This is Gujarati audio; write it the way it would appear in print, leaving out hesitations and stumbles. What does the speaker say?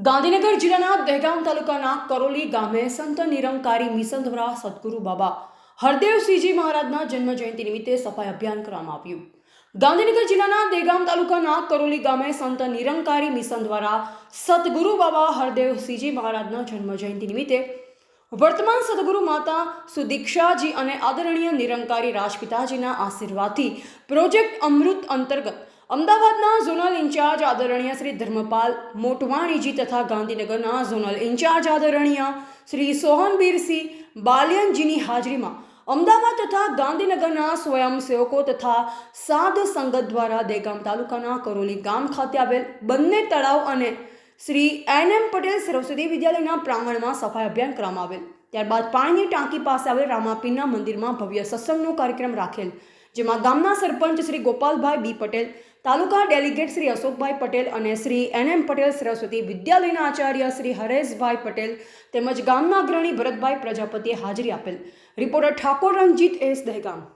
ગાંધીનગર જિલ્લાના દહેગામ તાલુકાના કરોલી ગામે સંત નિરંકારી મિશન દ્વારા સદગુરુ બાબા હરદેવસિંહજી મહારાજના જન્મ જયંતિ નિમિત્તે સફાઈ અભિયાન કરવામાં આવ્યું. ગાંધીનગર જિલ્લાના દહેગામ તાલુકાના કરોલી ગામે સંત નિરંકારી મિશન દ્વારા સદગુરુ બાબા હરદેવસિંહજી મહારાજના જન્મ જયંતિ નિમિત્તે વર્તમાન સદગુરુ માતા સુદીક્ષાજી અને આદરણીય નિરંકારી રાજપિતાજીના આશીર્વાદથી પ્રોજેક્ટ અમૃત અંતર્ગત અમદાવાદના ઝોનલ ઇન્ચાર્જ આદરણીય શ્રી ધર્મપાલ મોટવાણીજી તથા ગાંધીનગરના ઝોનલ ઇન્ચાર્જ આદરણીય શ્રી સોહનબીરસિંહ બાલિયનજીની હાજરીમાં અમદાવાદ તથા ગાંધીનગરના સ્વયંસેવકો તથા સાધ સંગત દ્વારા દહેગામ તાલુકાના કરોલી ગામ ખાતે આવેલ બંને તળાવ અને શ્રી એન.એમ. પટેલ સરસ્વતી વિદ્યાલયના પ્રાંગણમાં સફાઈ અભિયાન કરવામાં આવેલ. ત્યારબાદ પાણીની ટાંકી પાસે આવેલ રામાપીરના મંદિરમાં ભવ્ય સત્સંગનો કાર્યક્રમ રાખેલ, જેમાં ગામના સરપંચ શ્રી ગોપાલભાઈ બી પટેલ, તાલુકા ડેલિગેટ શ્રી અશોકભાઈ પટેલ અને શ્રી એન.એમ. પટેલ સરસ્વતી વિદ્યાલયના આચાર્ય શ્રી હરેશભાઈ પટેલ તેમજ ગામના અગ્રણી ભરતભાઈ પ્રજાપતિએ હાજરી આપેલ. Reporter Thakor Ranjit S, Dehgam.